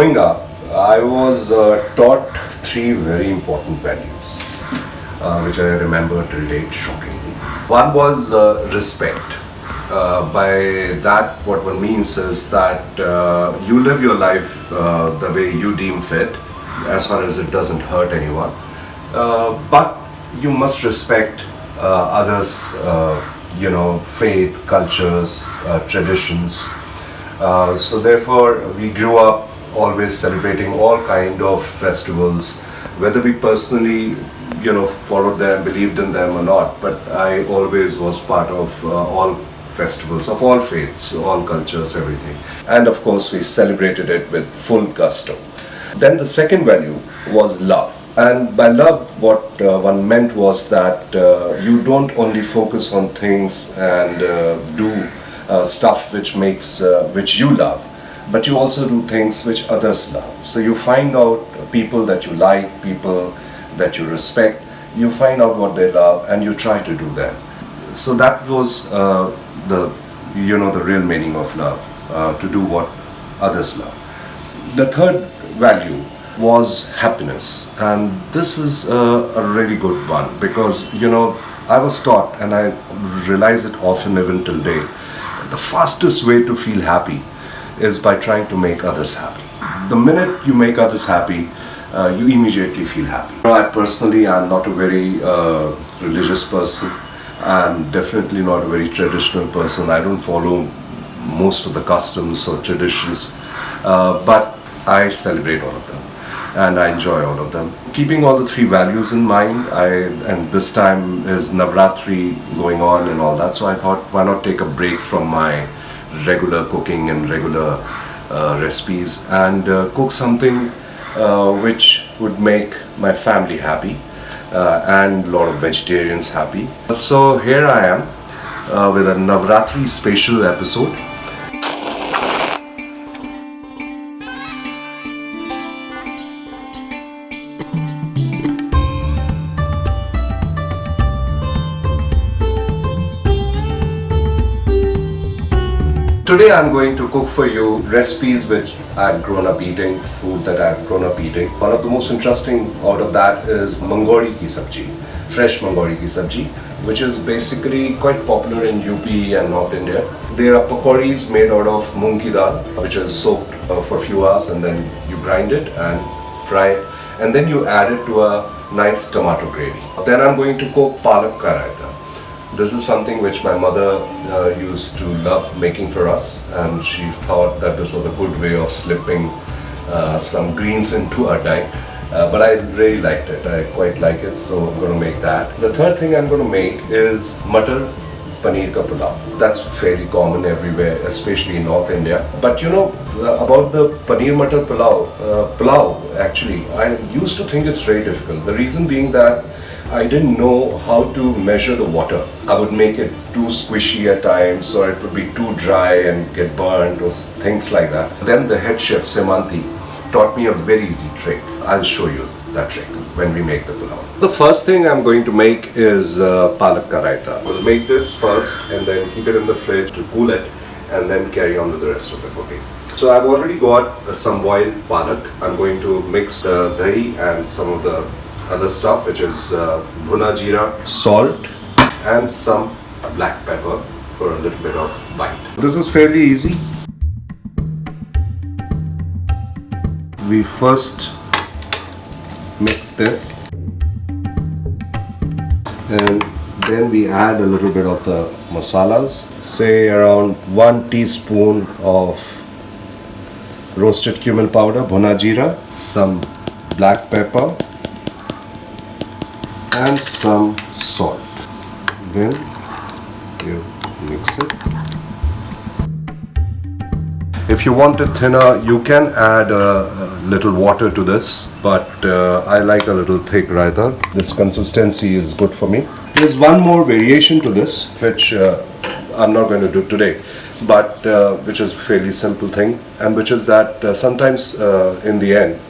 growing up, I was taught three very important values, which I remember till date shockingly. One was respect. By that, what one means is that you live your life the way you deem fit, as far as it doesn't hurt anyone. But you must respect others, faith, cultures, traditions. So therefore, we grew up always celebrating all kind of festivals, whether we personally, followed them, believed in them or not. But I always was part of all festivals of all faiths, all cultures, everything. And of course, we celebrated it with full gusto. Then the second value was love. And by love, what one meant was that you don't only focus on things and do stuff which you love, but you also do things which others love. So you find out people that you like, people that you respect, you find out what they love and you try to do that. So that was the real meaning of love, to do what others love. The third value was happiness, and this is a really good one because I was taught, and I realize it often even till date, that the fastest way to feel happy is by trying to make others happy. The minute you make others happy, you immediately feel happy. I personally am not a very religious person. I'm definitely not a very traditional person. I don't follow most of the customs or traditions, but I celebrate all of them and I enjoy all of them. Keeping all the three values in mind, and this time is Navratri going on and all that, so I thought, why not take a break from my regular cooking and regular recipes and cook something which would make my family happy and a lot of vegetarians happy. So here I am with a Navratri special episode. Today I'm going to cook for you recipes which I've grown up eating, food that I've grown up eating. One of the most interesting out of that is Mangodi ki sabzi, fresh Mangodi ki sabzi, which is basically quite popular in UP and North India. There are pakoris made out of Moong Dal, which is soaked for a few hours, and then you grind it and fry it, and then you add it to a nice tomato gravy. Then I'm going to cook Palak Ka Raita. This is something which my mother used to love making for us, and she thought that this was a good way of slipping some greens into our diet. But I really liked it. I quite like it, so I'm going to make that. The third thing I'm going to make is Mutter Paneer Pulao. That's fairly common everywhere, especially in North India. But about the Paneer Mutter Pulao, actually, I used to think it's very difficult. The reason being that I didn't know how to measure the water. I would make it too squishy at times, or it would be too dry and get burnt, or things like that. Then the head chef, Semanti, taught me a very easy trick. I'll show you that trick when we make the pulao. The first thing I'm going to make is Palak Ka Raita. We'll make this first and then keep it in the fridge to cool it, and then carry on with the rest of the cooking. So I've already got some boiled palak. I'm going to mix the dahi and some of the other stuff, which is bhuna jeera, salt and some black pepper for a little bit of bite. This is fairly easy. We first mix this and then we add a little bit of the masalas, say around 1 teaspoon of roasted cumin powder, bhuna jeera, some black pepper and some salt. Then you mix it. If you want it thinner, you can add a little water to this, but I like a little thick raita. This consistency is good for me. There's one more variation to this, which I'm not going to do today, but which is a fairly simple thing, and which is that sometimes in the end,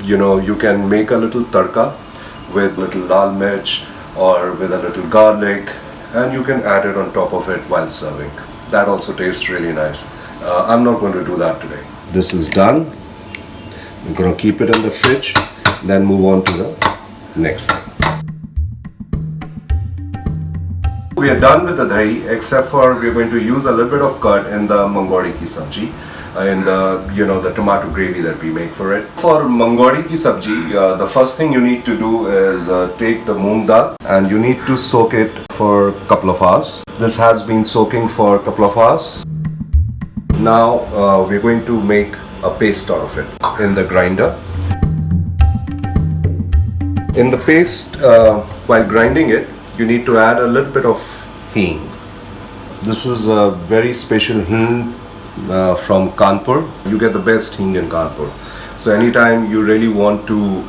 you can make a little tadka with little lal mirch or with a little garlic, and you can add it on top of it while serving. That also tastes really nice. I'm not going to do that today. This is done. We're going to keep it in the fridge, then move on to the next thing. We are done with the dahi, except for we're going to use a little bit of curd in the Mangodi ki sabzi, in the tomato gravy that we make for it. For Mangodi ki sabzi, the first thing you need to do is take the Moong Dal and you need to soak it for a couple of hours. This has been soaking for a couple of hours. Now we're going to make a paste out of it in the grinder. In the paste, while grinding it, you need to add a little bit of Hing. This is a very special Hing from Kanpur. You get the best Hing in Kanpur. So anytime you really want to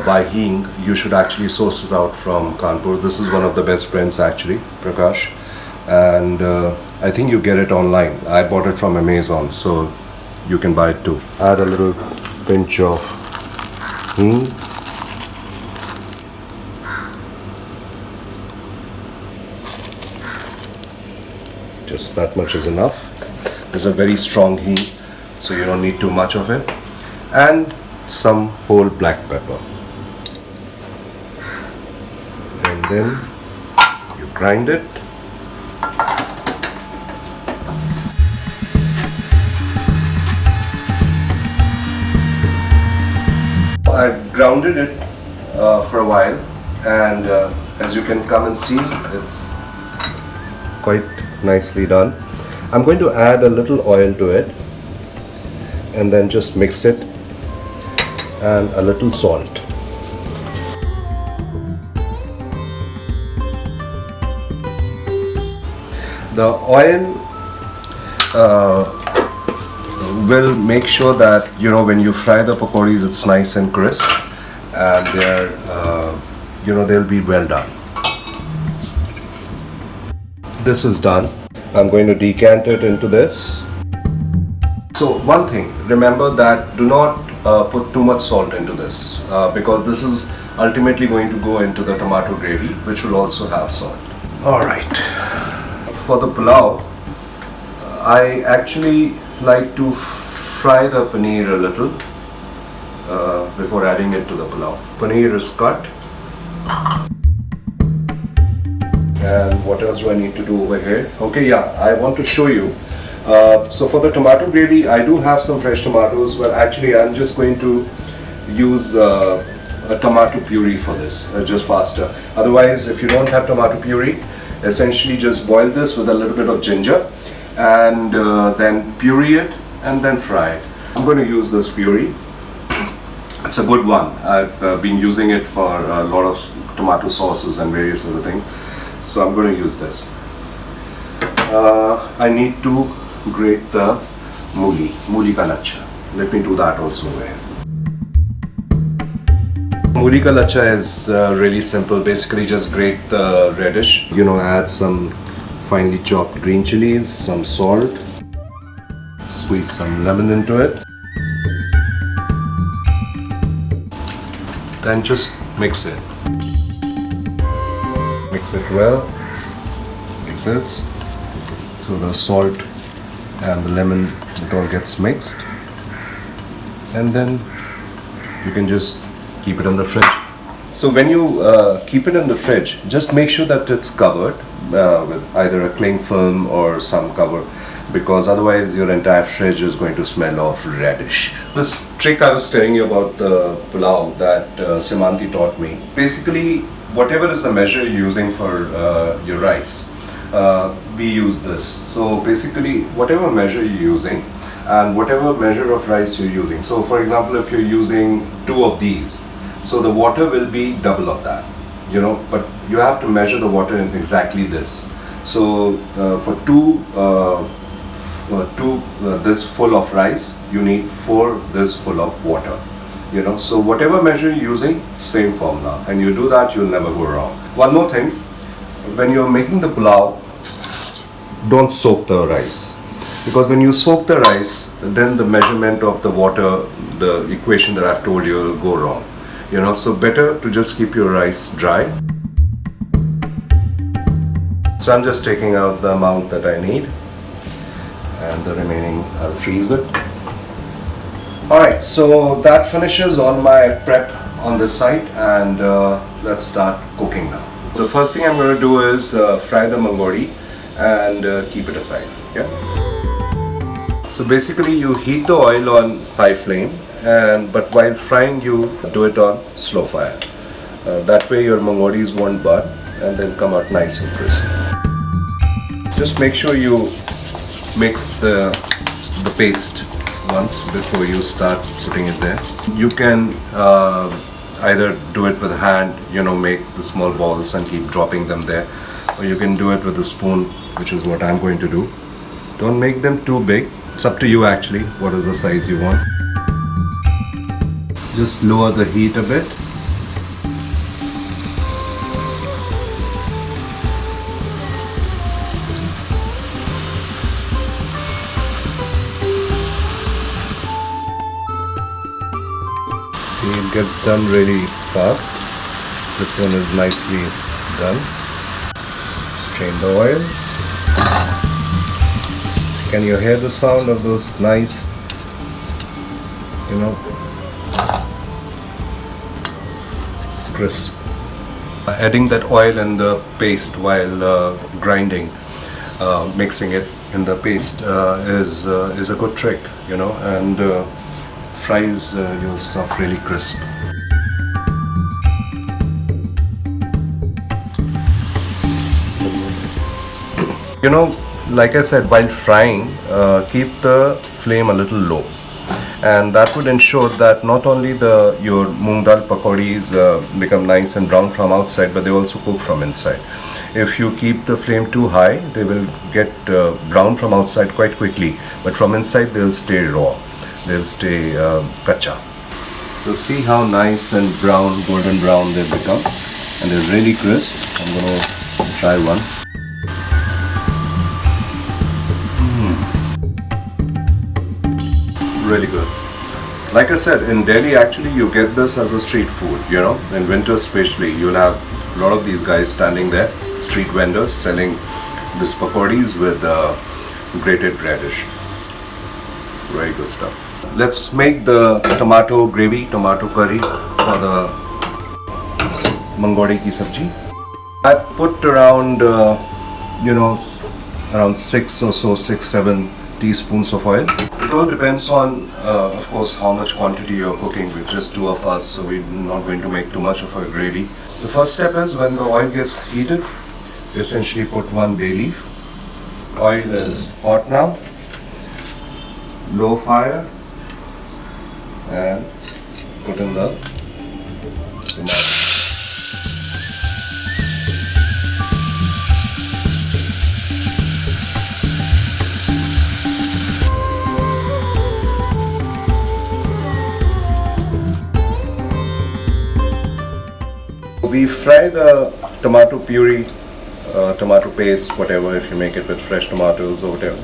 buy Hing, you should actually source it out from Kanpur. This is one of the best brands actually, Prakash. And I think you get it online. I bought it from Amazon, so you can buy it too. Add a little pinch of Hing. Just that much is enough. It's a very strong Hing, so you don't need too much of it. And some whole black pepper. And then you grind it. I've grounded it for a while, and as you can come and see, it's quite nicely done. I'm going to add a little oil to it and then just mix it, and a little salt. The oil will make sure that when you fry the pakodis, it's nice and crisp, and they'll be well done. This is done. I'm going to decant it into this. So one thing, remember that do not put too much salt into this because this is ultimately going to go into the tomato gravy, which will also have salt. Alright, for the pulao, I actually like to fry the paneer a little before adding it to the pulao. Paneer is cut. And what else do I need to do over here? Okay, yeah, I want to show you. So for the tomato gravy, I do have some fresh tomatoes, but actually I'm just going to use a tomato puree for this, just faster. Otherwise, if you don't have tomato puree, essentially just boil this with a little bit of ginger and then puree it and then fry it. I'm going to use this puree. It's a good one. I've been using it for a lot of tomato sauces and various other things. So I'm going to use this. I need to grate the Mooli Kalacha. Let me do that also over here. Mooli Kalacha is really simple. Basically just grate the radish. Add some finely chopped green chilies, some salt, squeeze some lemon into it. Then just mix it. Mix it well, like this, so the salt and the lemon, it all gets mixed, and then you can just keep it in the fridge. So when you keep it in the fridge, just make sure that it's covered with either a cling film or some cover, because otherwise your entire fridge is going to smell of radish. This trick I was telling you about the pulao that Simanti taught me, basically whatever is the measure you're using for your rice, we use this. So basically whatever measure you're using and whatever measure of rice you're using. So for example, if you're using 2 of these, so the water will be double of that, but you have to measure the water in exactly this. So for two this full of rice, you need 4 this full of water. So whatever measure you're using, same formula, and you do that, you'll never go wrong. One more thing, when you're making the pulao, don't soak the rice, because when you soak the rice, then the measurement of the water, the equation that I've told you, will go wrong. So better to just keep your rice dry. So I'm just taking out the amount that I need, and the remaining I'll freeze it. Alright, so that finishes all my prep on this side, and let's start cooking now. The first thing I'm going to do is fry the Mangodi and keep it aside. Yeah. So basically you heat the oil on high flame, but while frying you do it on slow fire. That way your Mangodis won't burn and then come out nice and crispy. Just make sure you mix the paste once before you start putting it there. You can either do it with a hand, make the small balls and keep dropping them there, or you can do it with a spoon, which is what I'm going to do. Don't make them too big. It's up to you actually, what is the size you want. Just lower the heat a bit. See, it gets done really fast. This one is nicely done. Strain the oil. Can you hear the sound of those nice, crisp? Adding that oil in the paste while grinding, mixing it in the paste is a good trick, and fries your stuff really crisp. Like I said, while frying, keep the flame a little low, and that would ensure that not only your Moong Dal pakodis become nice and brown from outside, but they also cook from inside. If you keep the flame too high, they will get brown from outside quite quickly, but from inside they'll stay raw. They'll stay kacha. So see how nice and brown, golden brown they become, and they're really crisp. I'm going to try one. Really good. Like I said, in Delhi actually you get this as a street food, in winter especially. You'll have a lot of these guys standing there, street vendors selling this pakodis with grated radish. Very good stuff. Let's make the tomato gravy, tomato curry for the Mangodi ki sabji. I put around, around 6-7 teaspoons of oil. It all depends on, of course, how much quantity you're cooking. With just two of us, so we're not going to make too much of a gravy. The first step is when the oil gets heated, essentially put one bay leaf. Oil is hot now. Low fire, and put in the tomato. We fry the tomato puree, tomato paste, whatever, if you make it with fresh tomatoes or whatever.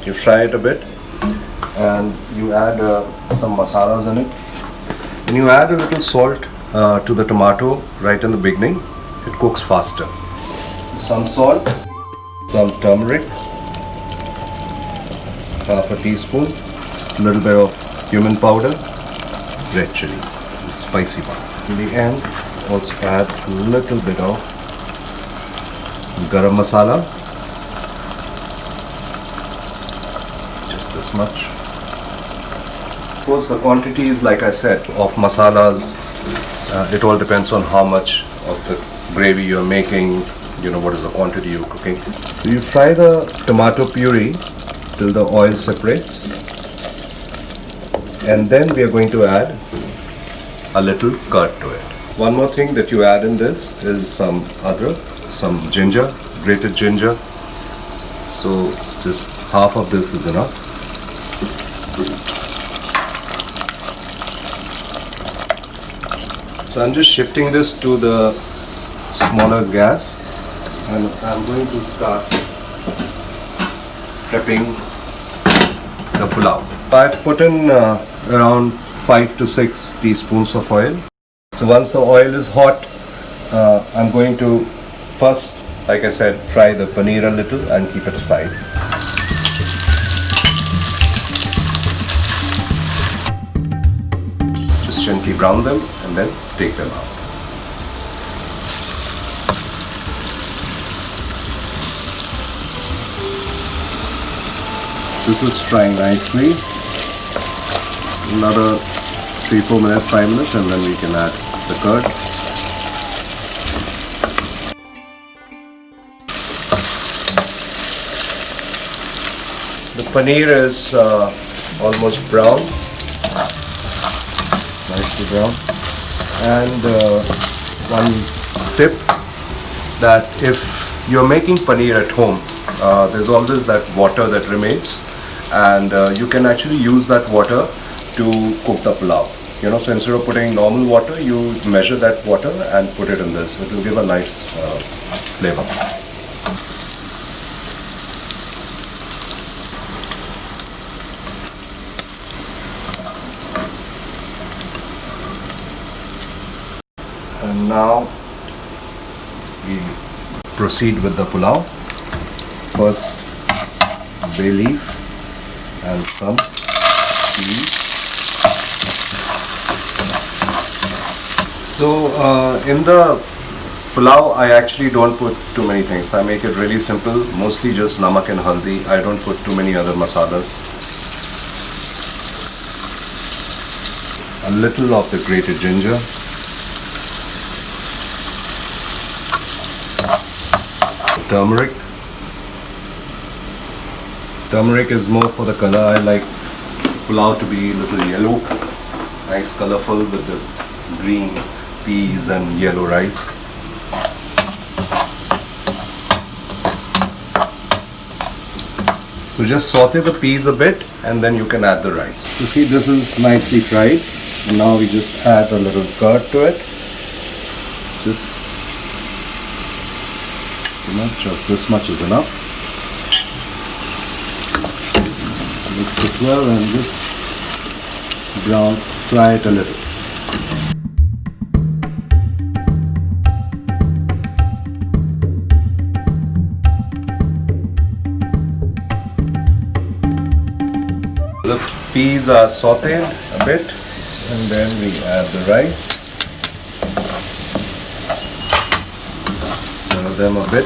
You fry it a bit and you add some masalas in it. When you add a little salt to the tomato right in the beginning, it cooks faster. Some salt, some turmeric, half a teaspoon, a little bit of cumin powder, red chilies, the spicy one. In the end, also add a little bit of garam masala, just this much. Of course, the quantities, like I said, of masalas, it all depends on how much of the gravy you're making, what is the quantity you're cooking. So you fry the tomato puree till the oil separates, and then we are going to add a little curd to it. One more thing that you add in this is some adrak, some ginger, grated ginger. So just half of this is enough. So I'm just shifting this to the smaller gas, and I'm going to start prepping the pulao. I've put in around 5 to 6 teaspoons of oil. So once the oil is hot, I'm going to first, like I said, fry the paneer a little and keep it aside. just gently brown them and then take them out. This is frying nicely. Another 3-4 minutes, 5 minutes, and then we can add the curd. The paneer is almost brown, nicely brown. And one tip, that if you're making paneer at home, there's always that water that remains, and you can actually use that water to cook the pulao. You know, so instead of putting normal water, you measure that water and put it in this. It will give a nice flavor. And now we proceed with the pulao. First, bay leaf and some chilli. So in the pulao, I actually don't put too many things. I make it really simple, mostly just namak and haldi. I don't put too many other masalas. A little of the grated ginger. Turmeric. Turmeric is more for the color. I like pulao to be a little yellow, nice colorful with the green peas and yellow rice. So just saute the peas a bit and then you can add the rice. You see, this is nicely fried. And now we just add a little curd to it. Just this much is enough. Mix it well and just fry it a little. The peas are sauteed a bit and then we add the rice. Stir them a bit.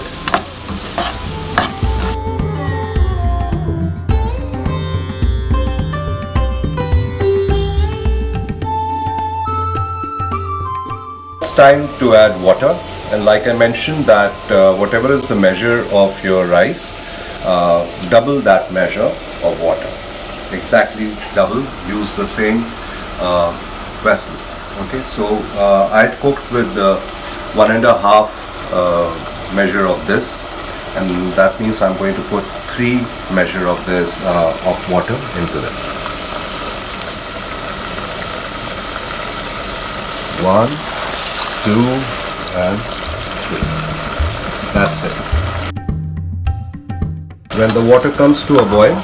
It's time to add water, and like I mentioned that whatever is the measure of your rice, double that measure of water. Exactly double. Use the same vessel. Okay, so I had cooked with 1.5 measure of this, and that means I'm going to put 3 measure of this of water into it. 1, 2, and 3. That's it. When the water comes to a boil,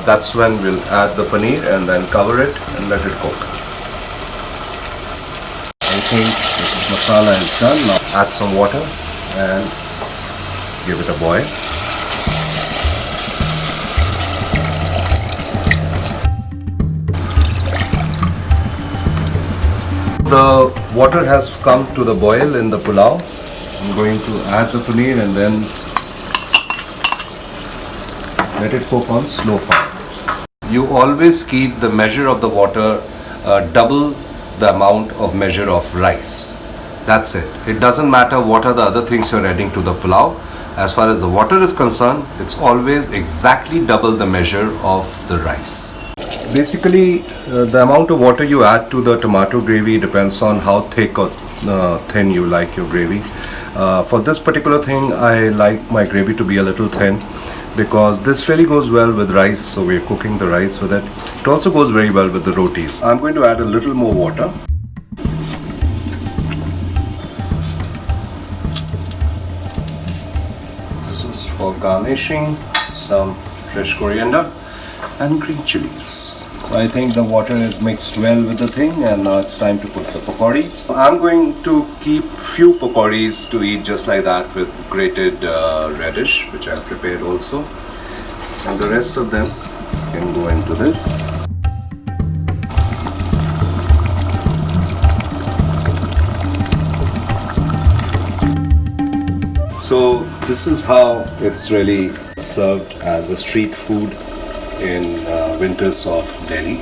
that's when we'll add the paneer and then cover it and let it cook. I think the masala is done. Now add some water and give it a boil. The water has come to the boil in the pulao. I'm going to add the paneer and then let it cook on slow fire. You always keep the measure of the water double the amount of measure of rice. That's it. It doesn't matter what are the other things you're adding to the pulao. As far as the water is concerned, it's always exactly double the measure of the rice. Basically, the amount of water you add to the tomato gravy depends on how thick or thin you like your gravy. For this particular thing, I like my gravy to be a little thin because this really goes well with rice, so we're cooking the rice with it. It also goes very well with the rotis. I'm going to add a little more water. This is for garnishing, some fresh coriander and green chilies. I think the water is mixed well with the thing, and now it's time to put the pakoris. I'm going to keep few pakoris to eat just like that with grated radish, which I prepared also, and the rest of them can go into this. This is how it's really served as a street food in winters of Delhi,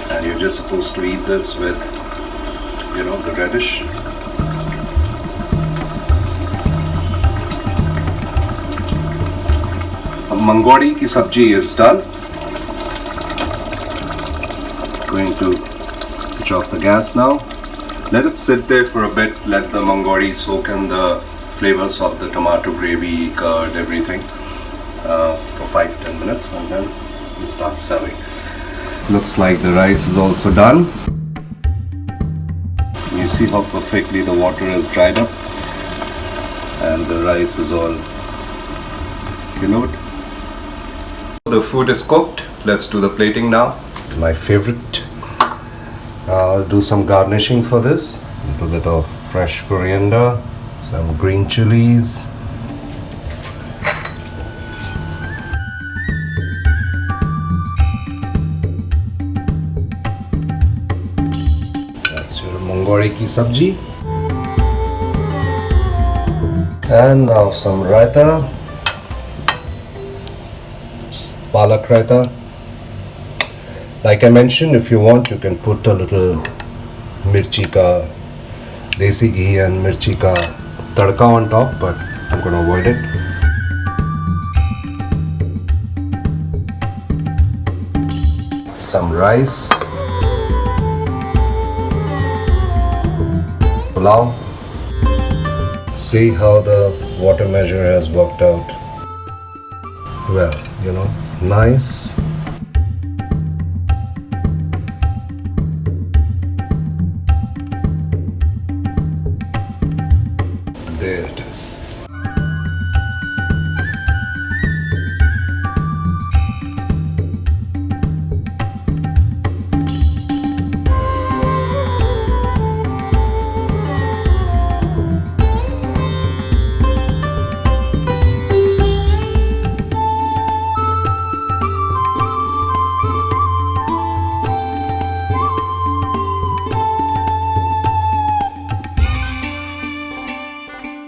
and you're just supposed to eat this with, you know, the radish. Mangodi ki sabji is done. Going to switch off the gas now. Let it sit there for a bit. Let the Mangodi soak in the flavors of the tomato gravy, curd, everything for 5-10 minutes, and then we start serving. Looks like the rice is also done. You see how perfectly the water is dried up and the rice is all, you know. The food is cooked. Let's do the plating now. It's my favorite. I'll do some garnishing for this. A little bit of fresh coriander, some green chilies. That's your Mangodi ki sabji. And now some raita. Palak Raita. Like I mentioned, if you want, you can put a little mirchi ka, desi ghee and mirchi ka tadka on top, but I'm going to avoid it. Some rice, pulao. See how the water measure has worked out. Well, you know, it's nice. There it is.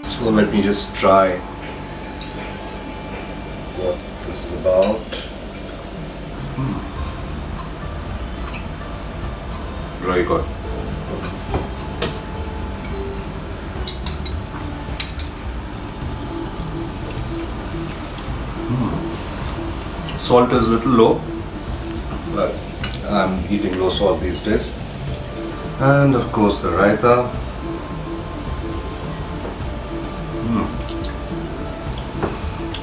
So let me just try what this is about. Very good. Salt is a little low, but I'm eating low salt these days. And of course the raita.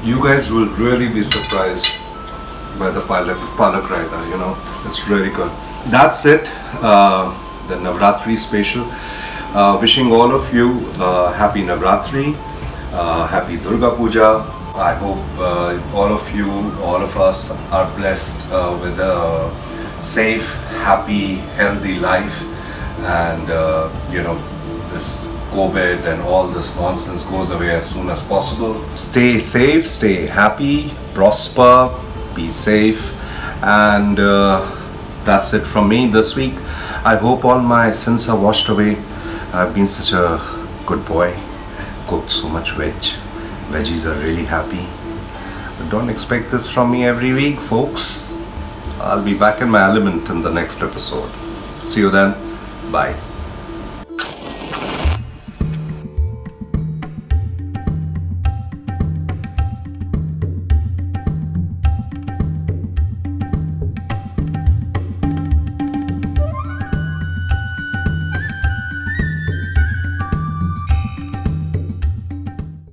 You guys will really be surprised by the Palak Raita, you know, it's really good. That's it, the Navratri special. Wishing all of you happy Navratri, happy Durga Puja. I hope all of you, all of us are blessed with a safe, happy, healthy life, and you know, this COVID and all this nonsense goes away as soon as possible. Stay safe, stay happy, prosper, be safe, and that's it from me this week. I hope all my sins are washed away. I've been such a good boy, cooked so much veg. Veggies are really happy. But don't expect this from me every week, folks. I'll be back in my element in the next episode. See you then. Bye.